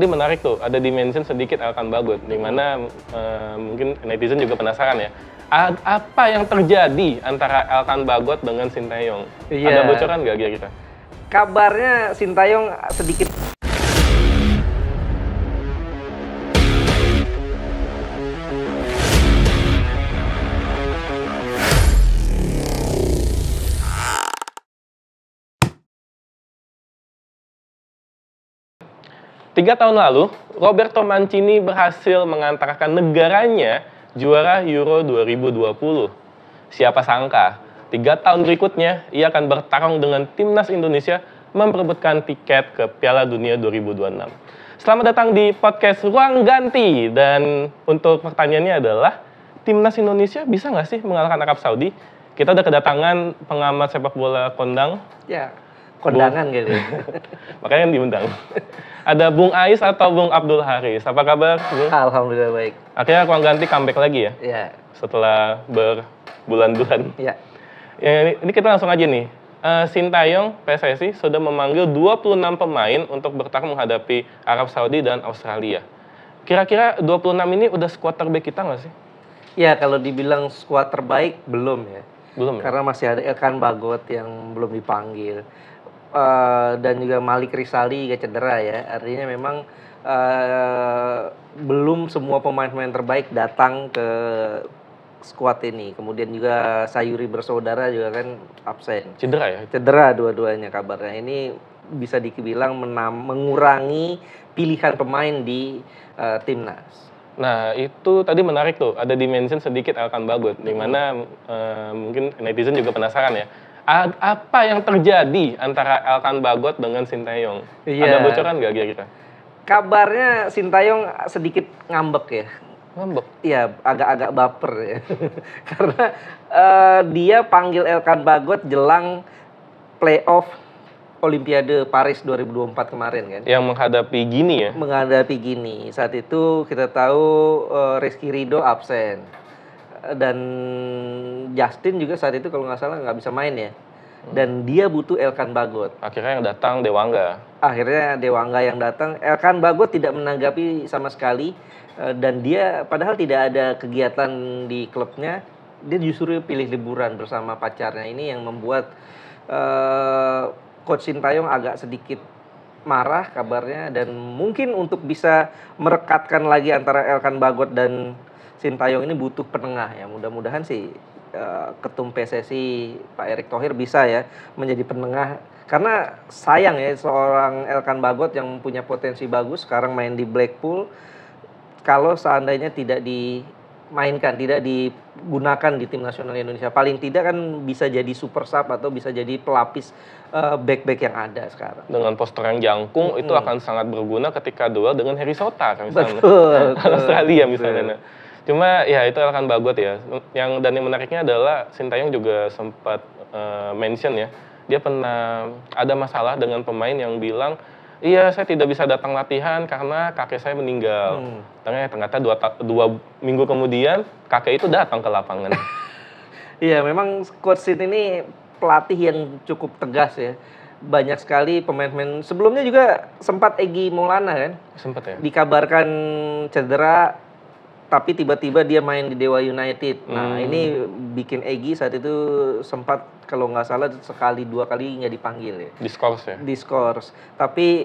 Tadi menarik tuh, ada dimension sedikit Elkan Bagot, di mana mungkin netizen juga penasaran ya. Apa yang terjadi antara Elkan Bagot dengan Sintayong? Iya. Ada bocoran nggak kira-kira? Kabarnya Sintayong sedikit Tiga tahun lalu, Roberto Mancini berhasil mengantarkan negaranya juara Euro 2020. Siapa sangka, 3 tahun berikutnya ia akan bertarung dengan timnas Indonesia memperebutkan tiket ke Piala Dunia 2026. Selamat datang di podcast Ruang Ganti, dan untuk pertanyaannya adalah, timnas Indonesia bisa nggak sih mengalahkan Arab Saudi? Kita udah kedatangan pengamat sepak bola kondang. ya kondangan gitu. Makanya yang diundang. Ada Bung Ais atau Bung Abdul Haris. Apa kabar, Bung? Alhamdulillah baik. Akhirnya Ruang Ganti comeback lagi ya? Ya. Setelah berbulan-bulan. Ya. Ya, ini kita langsung aja nih. Sintayong PSSI sudah memanggil 26 pemain untuk bertarung menghadapi Arab Saudi dan Australia. Kira-kira 26 ini udah skuad terbaik kita nggak sih? Ya, kalau dibilang skuad terbaik belum ya. Belum ya? Karena masih ada Elkan Bagot yang belum dipanggil. Dan juga Malik Rizali juga cedera ya. Artinya memang belum semua pemain-pemain terbaik datang ke skuad ini. Kemudian juga Sayuri bersaudara juga kan absen. Cedera ya? Cedera dua-duanya kabarnya. Ini bisa dibilang mengurangi pilihan pemain di timnas. Nah, itu tadi menarik tuh, ada dimension sedikit Elkan Bagot, di mana mungkin netizen juga penasaran ya. Apa yang terjadi antara Elkan Bagot dengan Sintayong? Iya. Ada bocoran nggak kira-kira? Kabarnya Sintayong sedikit ngambek ya. Ngambek? Iya, agak-agak baper ya. Karena dia panggil Elkan Bagot jelang playoff Olimpiade Paris 2024 kemarin kan. Yang menghadapi Gini ya? Menghadapi Gini. Saat itu kita tahu Rizky Ridho absen. Dan Justin juga saat itu kalau nggak salah nggak bisa main ya. Dan dia butuh Elkan Bagot. Akhirnya yang datang Dewangga. Akhirnya Dewangga yang datang. Elkan Bagot tidak menanggapi sama sekali. Dan dia padahal tidak ada kegiatan di klubnya. Dia justru pilih liburan bersama pacarnya. Ini yang membuat Coach Sintayong agak sedikit marah kabarnya. Dan mungkin untuk bisa merekatkan lagi antara Elkan Bagot dan Sintayong ini butuh penengah ya. Mudah-mudahan sih Ketum PSSI Pak Erick Thohir bisa ya menjadi penengah. Karena sayang ya seorang Elkan Bagot yang punya potensi bagus sekarang main di Blackpool. Kalau seandainya tidak dimainkan, tidak digunakan di tim nasional Indonesia, paling tidak kan bisa jadi super sub atau bisa jadi pelapis back-back yang ada sekarang. Dengan postur yang jangkung, itu akan sangat berguna ketika duel dengan Harry Sota misalnya. Betul. Australia misalnya. Nah. Cuma ya itu Elkan Bagot ya. Yang menariknya adalah Sintayong juga sempat mention ya. Dia pernah ada masalah dengan pemain yang bilang, iya saya tidak bisa datang latihan karena kakek saya meninggal. Ternyata 2 minggu kemudian kakek itu datang ke lapangan. Iya, memang Coach Sin ini pelatih yang cukup tegas ya. Banyak sekali pemain-pemain sebelumnya juga sempat Egy Maulana kan. Sempat ya. Dikabarkan cedera tapi tiba-tiba dia main di Dewa United. Nah, ini bikin Egy saat itu sempat kalau nggak salah sekali 2 kali nggak dipanggil ya. Diskors ya? Diskors. Tapi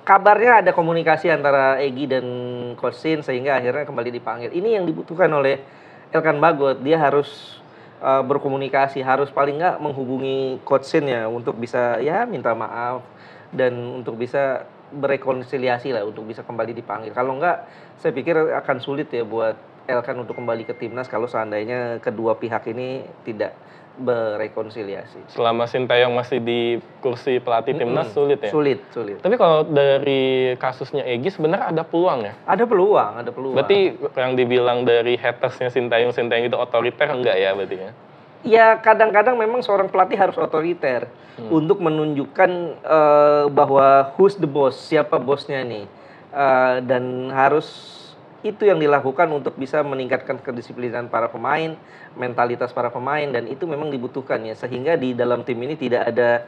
kabarnya ada komunikasi antara Egy dan Coach Sin sehingga akhirnya kembali dipanggil. Ini yang dibutuhkan oleh Elkan Bagot. Dia harus berkomunikasi, harus paling nggak menghubungi Coach Sin ya untuk bisa ya minta maaf dan untuk bisa berekonsiliasi lah untuk bisa kembali dipanggil. Kalau enggak, saya pikir akan sulit ya buat Elkan untuk kembali ke timnas kalau seandainya kedua pihak ini tidak berekonsiliasi. Selama Sintayong masih di kursi pelatih timnas sulit ya? Sulit. Tapi kalau dari kasusnya Egy sebenarnya ada peluang ya? Ada peluang. Berarti yang dibilang dari hatersnya Sintayong itu otoriter enggak ya berarti ya? Ya kadang-kadang memang seorang pelatih harus otoriter untuk menunjukkan bahwa who's the boss, siapa bosnya nih. Dan harus itu yang dilakukan untuk bisa meningkatkan kedisiplinan para pemain, mentalitas para pemain, dan itu memang dibutuhkan ya. Sehingga di dalam tim ini tidak ada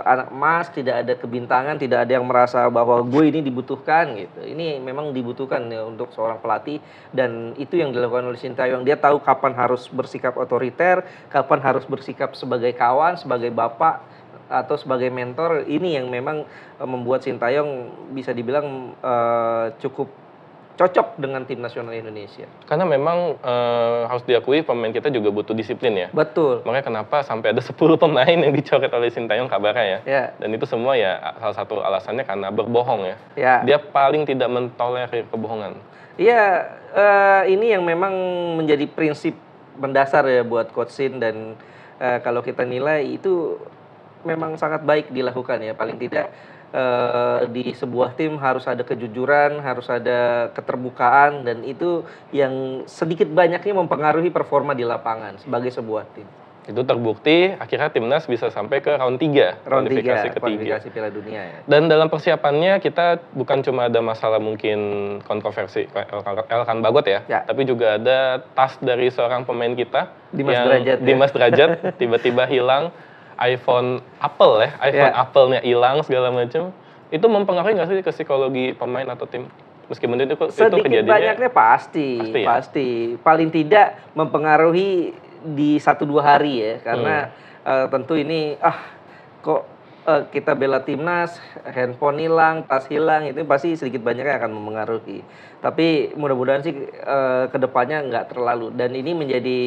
anak emas, tidak ada kebintangan, tidak ada yang merasa bahwa gue ini dibutuhkan gitu. Ini memang dibutuhkan ya untuk seorang pelatih, dan itu yang dilakukan oleh Sintayong. Dia tahu kapan harus bersikap otoriter, kapan harus bersikap sebagai kawan, sebagai bapak atau sebagai mentor. Ini yang memang membuat Sintayong bisa dibilang cukup cocok dengan tim nasional Indonesia. Karena memang harus diakui pemain kita juga butuh disiplin ya. Betul. Makanya kenapa sampai ada 10 pemain yang dicoret oleh Sintayong kabarnya ya. Ya. Dan itu semua ya salah satu alasannya karena berbohong ya. Ya. Dia paling tidak mentolerir kebohongan. Iya, ini yang memang menjadi prinsip mendasar ya buat Coach Sin, dan kalau kita nilai itu memang sangat baik dilakukan ya. Paling tidak di sebuah tim harus ada kejujuran, harus ada keterbukaan, dan itu yang sedikit banyaknya mempengaruhi performa di lapangan sebagai sebuah tim. Itu terbukti akhirnya timnas bisa sampai ke round 3, Round 3, ketiga. kualifikasi Piala Dunia ya. Dan dalam persiapannya kita bukan cuma ada masalah mungkin kontroversi Elkan Bagot ya, Ya. tapi juga ada tas dari seorang pemain kita, Dimas Derajat ya. Dimas Derajat tiba-tiba hilang, iPhone Apple ya, iPhone Ya. Apple-nya hilang segala macam. Itu mempengaruhi nggak sih ke psikologi pemain atau tim? Meskipun itu Sedikit kejadiannya banyaknya pasti, ya? pasti. Paling tidak mempengaruhi di 1-2 hari ya, karena tentu ini kok kita bela timnas, handphone hilang, tas hilang, itu pasti sedikit banyaknya akan mempengaruhi. Tapi mudah-mudahan sih kedepannya nggak terlalu, dan ini menjadi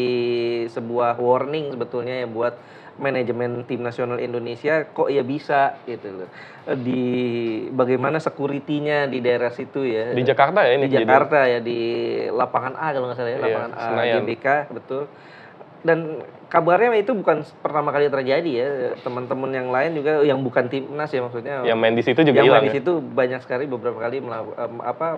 sebuah warning sebetulnya ya buat manajemen tim nasional Indonesia, kok ya bisa gitu loh. Di bagaimana security-nya di daerah situ ya. Di Jakarta ya ini. Di Jakarta ya, di lapangan A kalau nggak salah ya, Iya, lapangan A Senayan. GBK, betul. Dan kabarnya itu bukan pertama kali terjadi ya, teman-teman yang lain juga yang bukan timnas ya, maksudnya Yang main di situ juga yang hilang. main di Ya? situ banyak sekali, beberapa kali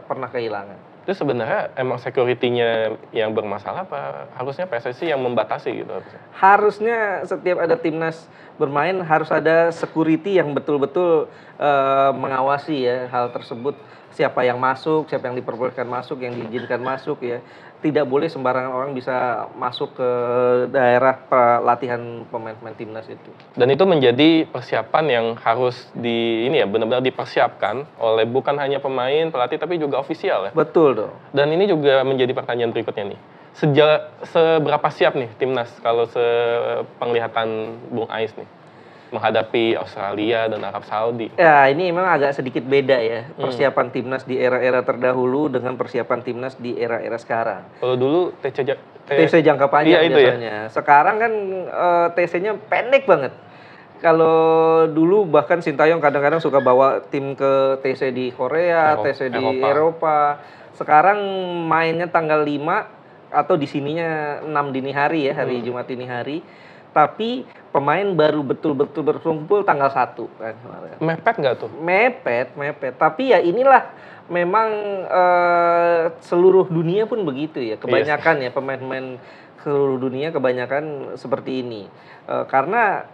pernah kehilangan. Itu sebenarnya emang security-nya yang bermasalah apa harusnya PSSI yang membatasi gitu harusnya? Harusnya setiap ada timnas bermain harus ada security yang betul-betul mengawasi ya hal tersebut. Siapa yang masuk, siapa yang diperbolehkan masuk, yang diizinkan masuk ya. Tidak boleh sembarangan orang bisa masuk ke daerah pelatihan pemain-pemain timnas itu. Dan itu menjadi persiapan yang harus benar-benar dipersiapkan oleh bukan hanya pemain, pelatih, tapi juga ofisial ya. Betul dong. Dan ini juga menjadi pertanyaan berikutnya nih. Seberapa siap nih timnas kalau sepenglihatan Bung Ais nih menghadapi Australia dan Arab Saudi? Ya, ini memang agak sedikit beda ya persiapan timnas di era-era terdahulu dengan persiapan timnas di era-era sekarang. Kalau dulu TC jangka panjang itu biasanya. Sekarang kan TC-nya pendek banget. Kalau dulu bahkan Sintayong kadang-kadang suka bawa tim ke TC di Korea, TC di Eropa. Sekarang mainnya tanggal 5 atau di sininya 6 dini hari ya, hari Jumat dini hari. Tapi pemain baru betul-betul berkumpul tanggal 1 kan. Mepet nggak tuh? Mepet. Tapi ya inilah memang seluruh dunia pun begitu ya. Kebanyakan ya pemain-pemain seluruh dunia kebanyakan seperti ini. Karena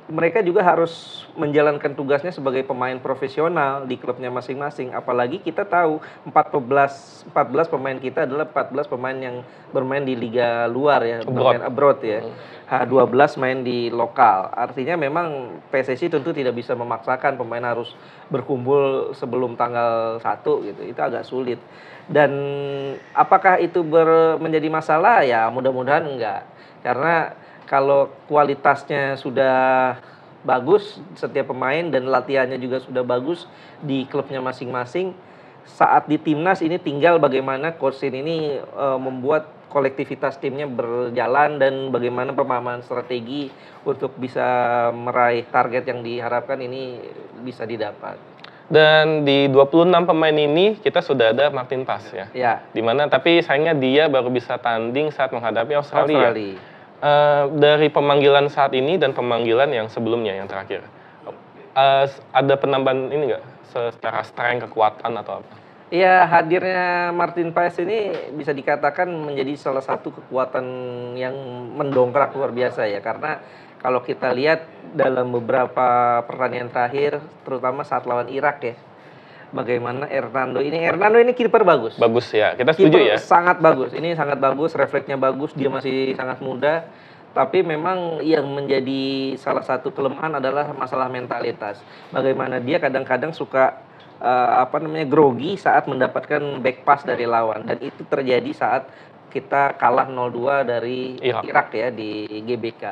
mereka juga harus menjalankan tugasnya sebagai pemain profesional di klubnya masing-masing. Apalagi kita tahu 14 pemain kita adalah 14 pemain yang bermain di liga luar ya, bermain abroad ya. 12 main di lokal. Artinya memang PSSI tentu tidak bisa memaksakan pemain harus berkumpul sebelum tanggal 1 gitu. Itu agak sulit. Dan apakah itu menjadi masalah? Ya mudah-mudahan enggak. Karena kalau kualitasnya sudah bagus setiap pemain dan latihannya juga sudah bagus di klubnya masing-masing, saat di timnas ini tinggal bagaimana Coach Sin ini membuat kolektivitas timnya berjalan dan bagaimana pemahaman strategi untuk bisa meraih target yang diharapkan ini bisa didapat. Dan di 26 pemain ini kita sudah ada Martin Paes ya. Ya. Dimana tapi sayangnya dia baru bisa tanding saat menghadapi Australia. Dari pemanggilan saat ini dan pemanggilan yang sebelumnya yang terakhir, ada penambahan ini nggak secara strength, kekuatan atau apa? Iya, hadirnya Martin Paes ini bisa dikatakan menjadi salah satu kekuatan yang mendongkrak luar biasa ya, karena kalau kita lihat dalam beberapa pertandingan terakhir, terutama saat lawan Irak ya, bagaimana Hernando ini kiper bagus. Bagus ya, kita setuju ya. Sangat bagus, ini sangat bagus, refleksnya bagus, dia masih sangat muda. Tapi memang yang menjadi salah satu kelemahan adalah masalah mentalitas. Bagaimana dia kadang-kadang suka grogi saat mendapatkan back pass dari lawan, dan itu terjadi saat kita kalah 0-2 dari Irak ya di GBK.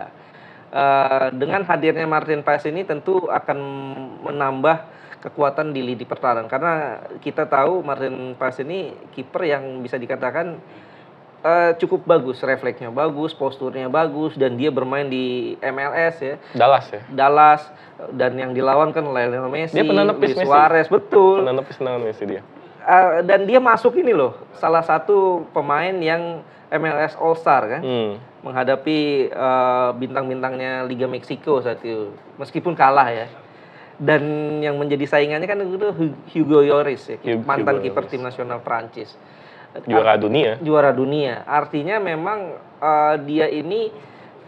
Dengan hadirnya Martin Paes ini tentu akan menambah kekuatan di lini pertahanan, karena kita tahu Martin Paes ini kiper yang bisa dikatakan cukup bagus, refleksnya bagus, posturnya bagus, dan dia bermain di MLS ya. Dallas, dan yang dilawan kan Lionel Messi, Luis Suarez, betul. Penenepis Messi dia. Dan dia masuk ini loh, salah satu pemain yang MLS All Star kan, menghadapi bintang-bintangnya Liga Meksiko saat itu, meskipun kalah ya. Dan yang menjadi saingannya kan itu Hugo Lloris ya, mantan kiper tim nasional Prancis. Juara dunia. Artinya memang dia ini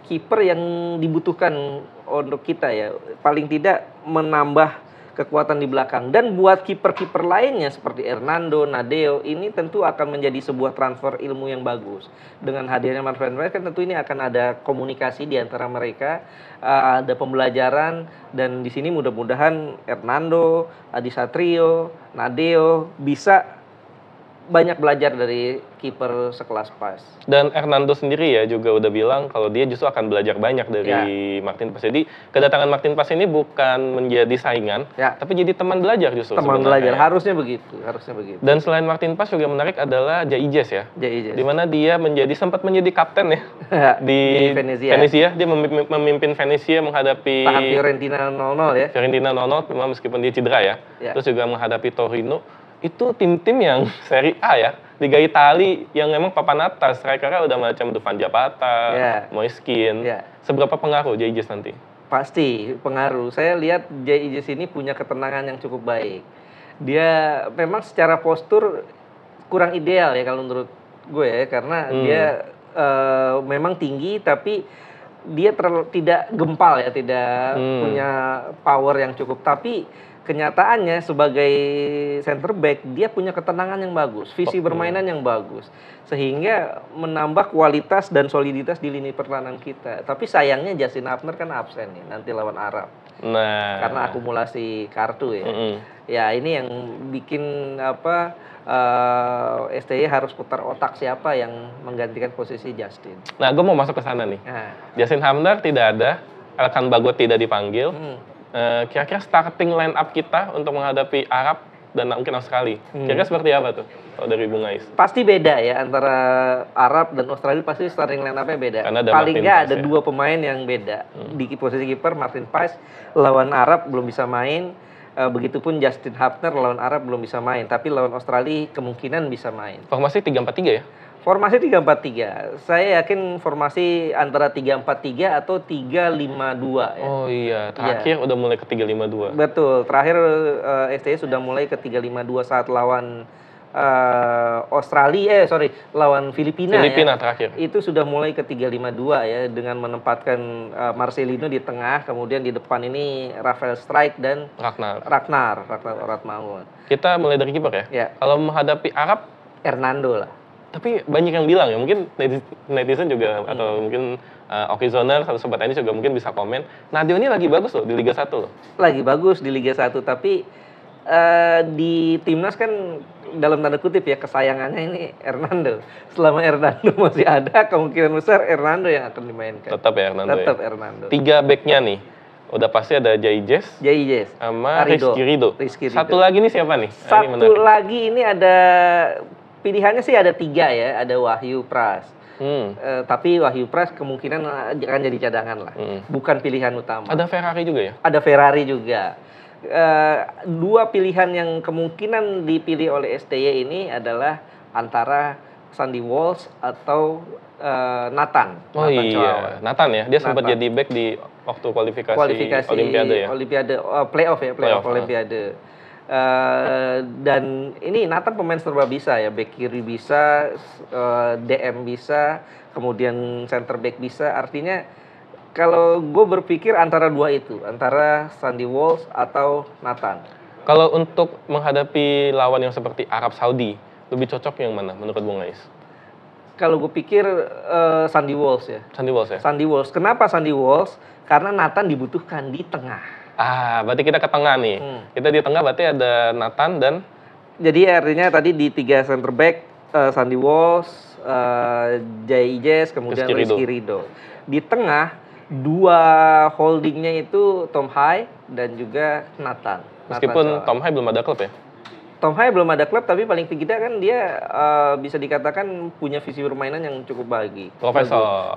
kiper yang dibutuhkan untuk kita ya. Paling tidak menambah kekuatan di belakang. Dan buat kiper-kiper lainnya seperti Hernando, Nadeo, ini tentu akan menjadi sebuah transfer ilmu yang bagus. Dengan hadirnya Martin Paes kan tentu ini akan ada komunikasi di antara mereka, ada pembelajaran, dan di sini mudah-mudahan Hernando, Adi Satrio, Nadeo bisa banyak belajar dari kiper sekelas Paes. Dan Hernando sendiri ya juga udah bilang kalau dia justru akan belajar banyak dari Martin Paes. Jadi kedatangan Martin Paes ini bukan menjadi saingan, tapi jadi teman belajar justru. Teman belajar, harusnya begitu. Dan selain Martin Paes juga menarik adalah Jaijes ya. Jaijes. Di mana dia sempat menjadi kapten ya di Venezia. Dia memimpin Venezia menghadapi tahan Fiorentina 0-0 ya. Fiorentina 0-0 meskipun dia cedera ya. Terus juga menghadapi Torino. Itu tim-tim yang Serie A ya, Liga Italia yang memang papan atas, strikernya udah macam Dufan Zapata, Moiskin. Seberapa pengaruh Jaijes nanti? Pasti pengaruh. Saya lihat Jaijes ini punya ketenangan yang cukup baik. Dia memang secara postur kurang ideal ya kalau menurut gue ya, karena dia memang tinggi tapi dia tidak gempal ya, tidak punya power yang cukup. Tapi kenyataannya sebagai center back dia punya ketenangan yang bagus, visi bermainan yang bagus, sehingga menambah kualitas dan soliditas di lini pertahanan kita. Tapi sayangnya Justin Hafner kan absen nih nanti lawan Arab. Karena akumulasi kartu ya. Ya ini yang bikin STY harus putar otak siapa yang menggantikan posisi Justin. Nah, gue mau masuk ke sana nih. Justin Hafner tidak ada, Elkan Bagot tidak dipanggil. Kira-kira starting line up kita untuk menghadapi Arab dan mungkin Australia. Kira-kira seperti apa tuh kalau dari Bung Ais? Pasti beda ya, antara Arab dan Australia pasti starting line up-nya beda. Paling nggak ada dua pemain yang beda. Di posisi kiper Martin Paes lawan Arab belum bisa main. Begitupun Justin Hafner lawan Arab belum bisa main, tapi lawan Australia kemungkinan bisa main. Formasi 3-4-3 ya? Formasi 3-4-3. Saya yakin formasi antara 3-4-3 atau 3-5-2 ya. Oh iya, terakhir udah mulai ke 3-5-2. Betul, terakhir STY sudah mulai ke 3-5-2 saat lawan lawan Filipina ya. Terakhir. Itu sudah mulai ke 3-5-2 ya, dengan menempatkan Marcelino di tengah, kemudian di depan ini Rafael Strijk dan Ragnar Oratmangun. Kita mulai dari kiper ya? Kalau menghadapi Arab, Hernando lah. Tapi banyak yang bilang ya, mungkin netizen juga atau mungkin Okizoner atau sobat ini juga mungkin bisa komen. Nadeo ini lagi bagus loh di Liga 1 loh. Lagi bagus di Liga 1, tapi di timnas kan dalam tanda kutip ya kesayangannya ini Hernando. Selama Hernando masih ada, kemungkinan besar Hernando yang akan dimainkan. Tetap ya Hernando. Hernando. 3 backnya nih. Udah pasti ada Jaijes sama Rizky Ridho. Satu lagi nih siapa nih? Satu lagi ini ada pilihannya sih ada 3 ya, ada Wahyu Pras. Tapi Wahyu Pras kemungkinan akan jadi cadangan lah, bukan pilihan utama. Ada Ferrari juga ya? Ada Ferrari juga. 2 pilihan yang kemungkinan dipilih oleh STY ini adalah antara Sandy Walsh atau Nathan. Oh iya, Nathan ya, dia sempat jadi back di waktu kualifikasi Olimpiade ya? Playoff Olimpiade. Dan ini Nathan pemain serba bisa ya, back kiri bisa, DM bisa, kemudian center back bisa. Artinya kalau gue berpikir antara 2 itu, antara Sandy Walsh atau Nathan. Kalau untuk menghadapi lawan yang seperti Arab Saudi, lebih cocok yang mana menurut Bung Ais? kalau gue pikir Sandy Walsh ya. Sandy Walsh ya? Sandy Walsh. Kenapa Sandy Walsh? Karena Nathan dibutuhkan di tengah. Berarti kita ke tengah nih. Kita di tengah berarti ada Nathan dan... Jadi artinya tadi di 3 center back, Sandy Walsh, Jay Ijes, kemudian Rizky Ridho. Di tengah, 2 holdingnya itu Tom Hai dan juga Nathan. Meskipun Tom Hai belum ada klub ya? Tom Hai belum ada klub, tapi paling tidak kan dia bisa dikatakan punya visi permainan yang cukup bagus.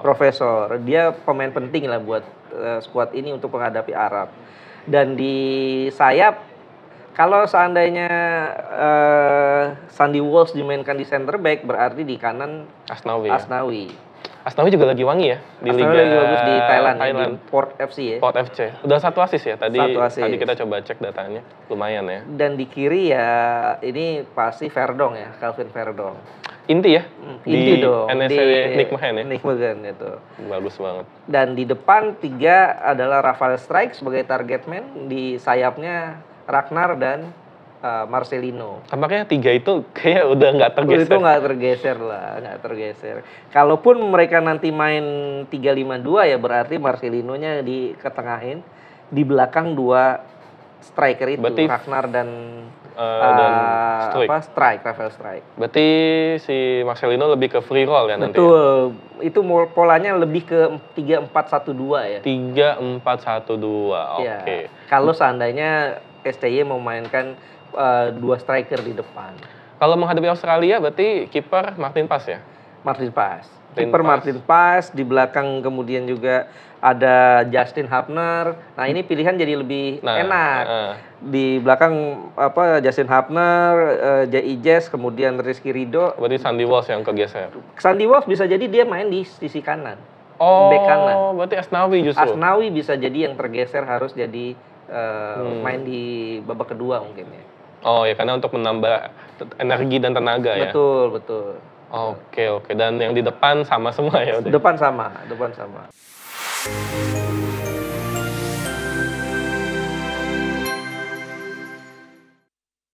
Profesor. Dia pemain penting lah buat skuad ini untuk menghadapi Arab. Dan di sayap, kalau seandainya Sandy Walsh dimainkan di center back, berarti di kanan Asnawi. Asnawi juga lagi wangi ya di Liga lagi bagus di Thailand. Di Port FC ya. Port FC. Udah 1 assist ya tadi. Tadi kita coba cek datanya, lumayan ya. Dan di kiri ya ini pasti Verdong ya, Calvin Verdong. Inti ya? Inti dong. NSC Nick Mahan ya? Nick Mahan itu. Bagus banget. Dan di depan 3 adalah Rafael Strike sebagai target man, di sayapnya Ragnar dan Marcelino. Tampaknya 3 itu kayak udah nggak tergeser. Itu nggak tergeser. Kalaupun mereka nanti main 3-5-2 ya berarti Marcelino-nya diketengahin, di belakang 2 striker itu, berarti, Ragnar dan Rafael Strike. Berarti si Marcelino lebih ke free roll ya nanti. Betul. Ya? Itu polanya lebih ke 3-4-1-2 ya. 3-4-1-2. Oke. Ya. Kalau seandainya STY memainkan 2 striker di depan. Kalau menghadapi Australia berarti kiper Martin Paes ya? Martin Paes. Kiper Martin Paes, di belakang kemudian juga ada Justin Hubner. Nah, ini pilihan jadi lebih enak. Di belakang Justin Hubner, Jay Ijes, kemudian Rizky Ridho. Berarti Sandy Walsh yang kegeser. Sandy Walsh bisa jadi dia main di sisi kanan. Bek kanan. Berarti Asnawi justru. Asnawi bisa jadi yang tergeser, harus jadi main di babak kedua mungkin ya. Ya karena untuk menambah energi dan tenaga ya. Betul. Oke. Dan yang di depan sama semua ya udah. Depan sama.